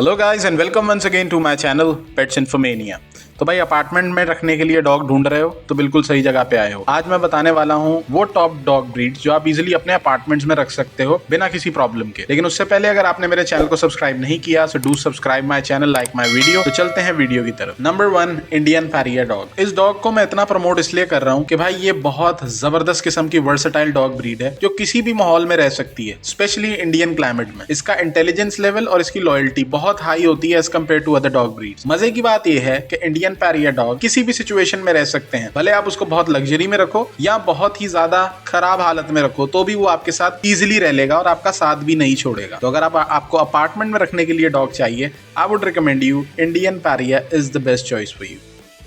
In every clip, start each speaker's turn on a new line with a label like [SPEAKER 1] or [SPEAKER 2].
[SPEAKER 1] Hello guys and welcome once again to my channel pets infomania. तो भाई apartment में रखने के लिए डॉग ढूंढ रहे हो तो बिल्कुल सही जगह पे आए हो। आज मैं बताने वाला हूँ वो टॉप डॉग ब्रीड्स जो आप इजीली अपने अपार्टमेंट्स में रख सकते हो बिना किसी प्रॉब्लम के। लेकिन उससे पहले अगर आपने मेरे चैनल को सब्सक्राइब नहीं किया so do subscribe my channel, like my video. तो चलते हैं वीडियो की तरफ। Number 1, Indian pariah dog. इस डॉग को मैं इतना प्रमोट इसलिए कर रहा हूँ कि भाई ये बहुत जबरदस्त किस्म की वर्सेटाइल डॉग ब्रीड है जो किसी भी माहौल में रह सकती है, स्पेशली इंडियन क्लाइमेट में। इसका इंटेलिजेंस लेवल और इसकी लॉयल्टी बहुत हाई होती है as compared to other dog breeds. मजे की बात यह है कि इंडियन पैरियर डॉग किसी भी सिचुएशन में रह सकते हैं, भले आप उसको बहुत लग्जरी में रखो या बहुत ही ज्यादा खराब हालत में रखो तो भी वो आपके साथ इजीली रह लेगा और आपका साथ भी नहीं छोड़ेगा। तो अगर आपको अपार्टमेंट में रखने के लिए डॉग चाहिए, I would recommend you Indian pariah is the best choice for you.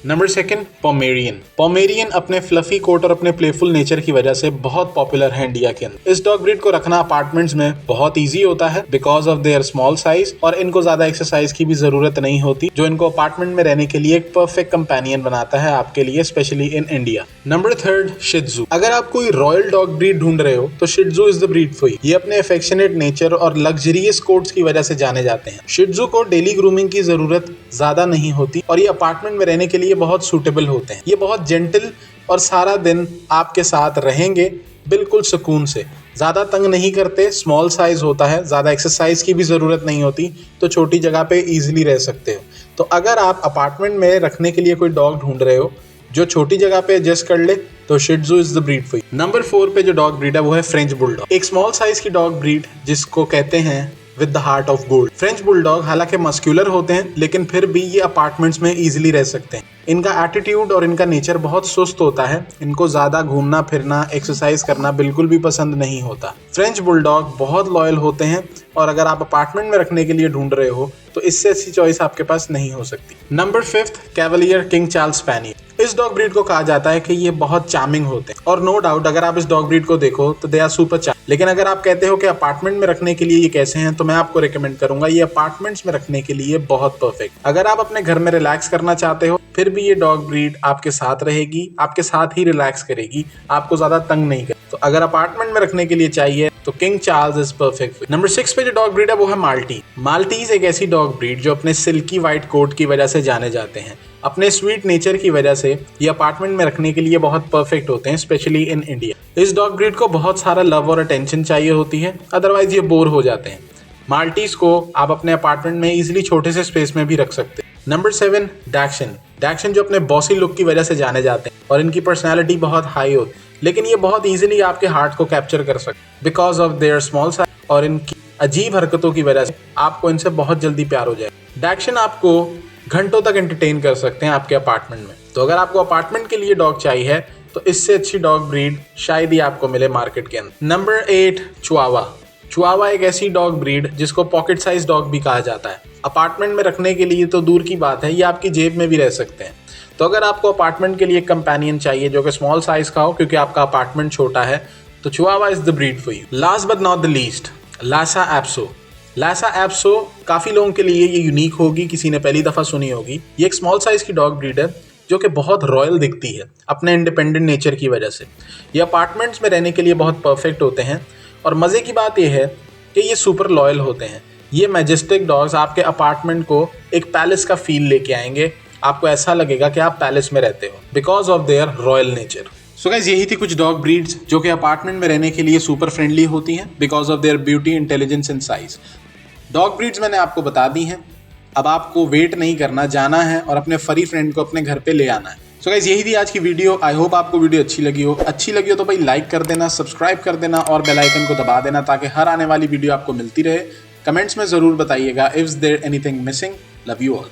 [SPEAKER 1] Number 2, Pomeranian. Pomeranian अपने फ्लफी कोट और अपने प्लेफुल नेचर की वजह से बहुत पॉपुलर है इंडिया के अंदर। इस डॉग ब्रीड को रखना अपार्टमेंट्स में बहुत इजी होता है because of their small size, और इनको ज्यादा एक्सरसाइज की भी जरूरत नहीं होती जो इनको अपार्टमेंट में रहने के लिए एक परफेक्ट कंपेनियन बनाता है आपके लिए, स्पेशली इन इंडिया। नंबर 3, शिट्जू। अगर आप कोई रॉयल डॉग ब्रीड ढूंढ रहे हो तो shih tzu is the breed for you. ये अपने अफेक्शनेट नेचर और लग्जरियस कोट्स की वजह से जाने जाते हैं। शिट्जू को डेली ग्रूमिंग की जरूरत ज्यादा नहीं होती और ये अपार्टमेंट में रहने के लिए बहुत सूटेबल होते हैं। ये बहुत जेंटल और सारा दिन आपके साथ रहेंगे बिल्कुल सुकून से, ज्यादा तंग नहीं करते, स्मॉल साइज होता है, ज्यादा एक्सरसाइज की भी जरूरत नहीं होती, तो छोटी जगह पे इजीली रह सकते हो। तो अगर आप अपार्टमेंट में रखने के लिए कोई डॉग ढूंढ रहे हो जो छोटी जगह पे एडजस्ट कर ले तो shih tzu is the breed for you. Number 4 पे जो डॉग ब्रीड है वो है फ्रेंच बुलडॉग। एक स्मॉल साइज की डॉग ब्रीड जिसको कहते हैं with the heart of gold. French bulldog हालांकि मस्क्यूलर होते हैं लेकिन फिर भी ये अपार्टमेंट्स में इजीली रह सकते हैं। इनका एटीट्यूड और इनका नेचर बहुत सुस्त होता है, इनको ज्यादा घूमना फिरना एक्सरसाइज करना बिल्कुल भी पसंद नहीं होता। फ्रेंच बुलडॉग बहुत लॉयल होते हैं और अगर आप अपार्टमेंट में रखने के लिए ढूंढ रहे हो तो इससे अच्छी चॉइस आपके पास नहीं हो सकती। Number 5, Cavalier king Charles spaniel. इस डॉग ब्रीड को कहा जाता है कि ये बहुत चार्मिंग होते हैं और नो डाउट अगर आप इस डॉग ब्रीड को देखो तो दे आर सुपर चार्मिंग। लेकिन अगर आप कहते हो कि अपार्टमेंट में रखने के लिए ये कैसे हैं तो मैं आपको रिकमेंड करूंगा ये अपार्टमेंट्स में रखने के लिए बहुत परफेक्ट। अगर आप अपने घर में रिलैक्स करना चाहते हो फिर भी ये डॉग ब्रीड आपके साथ रहेगी, आपके साथ ही रिलैक्स करेगी, आपको ज्यादा तंग नहीं करेगी। तो अगर अपार्टमेंट में रखने के लिए चाहिए तो king Charles is perfect. Number 6 पे जो डॉग ब्रीड है वो है माल्टी। माल्टीज एक ऐसी डॉग ब्रीड जो अपने सिल्की व्हाइट कोट की वजह से जाने जाते हैं। अपने स्वीट नेचर की वजह से ये अपार्टमेंट में रखने के लिए बहुत परफेक्ट होते हैं, स्पेशली इन इंडिया। इस डॉग ब्रीड को बहुत सारा लव और अटेंशन चाहिए होती है, अदरवाइज ये बोर हो जाते हैं। माल्टीज को आप अपने अपार्टमेंट में इजीली छोटे से स्पेस में भी रख सकते हैं। नंबर 7, डैक्सन। डैक्सन जो अपने बॉसी लुक की वजह से जाने जाते हैं और इनकी पर्सनैलिटी बहुत हाई होती है, लेकिन ये बहुत इजीली आपके हार्ट को कैप्चर कर सकते because of their small size और इनकी अजीब हरकतों की वजह से आपको इनसे बहुत जल्दी प्यार हो जाए। डैक्सन आपको घंटों तक एंटरटेन कर सकते हैं आपके अपार्टमेंट में। तो अगर आपको अपार्टमेंट के लिए डॉग चाहिए तो इससे अच्छी डॉग ब्रीड शायद ही आपको मिले मार्केट के अंदर। Number 8, Chihuahua. चिहुआहुआ एक ऐसी डॉग ब्रीड जिसको पॉकेट साइज डॉग भी कहा जाता है। अपार्टमेंट में रखने के लिए तो दूर की बात है, ये आपकी जेब में भी रह सकते हैं। तो अगर आपको अपार्टमेंट के लिए एक कंपेनियन चाहिए जो कि स्मॉल साइज का हो क्योंकि आपका अपार्टमेंट छोटा है तो chihuahua is the breed for you. Last but not the least, Lhasa Apso. Lhasa Apso काफी लोगों के लिए ये यूनिक होगी, किसी ने पहली दफा सुनी होगी। ये एक स्मॉल साइज की डॉग ब्रीड है जो कि बहुत रॉयल दिखती है अपने इंडिपेंडेंट नेचर की वजह से। ये अपार्टमेंट्स में रहने के लिए बहुत परफेक्ट होते हैं और मजे की बात यह है कि ये सुपर लॉयल होते हैं। ये मैजेस्टिक डॉग्स आपके अपार्टमेंट को एक पैलेस का फील लेके आएंगे, आपको ऐसा लगेगा कि आप पैलेस में रहते हो because of their royal nature. So guys यही थी कुछ डॉग ब्रीड्स जो कि अपार्टमेंट में रहने के लिए सुपर फ्रेंडली होती हैं because of their beauty, intelligence and size. Dog breeds मैंने आपको बता दी हैं, अब आपको वेट नहीं करना, जाना है और अपने फरी फ्रेंड को अपने घर पे ले आना है। सो गाइस यही थी आज की वीडियो। आई होप आपको वीडियो अच्छी लगी हो तो भाई लाइक कर देना, सब्सक्राइब कर देना और बेल आइकन को दबा देना ताकि हर आने वाली वीडियो आपको मिलती रहे। कमेंट्स में जरूर बताइएगा if there anything missing. Love you all.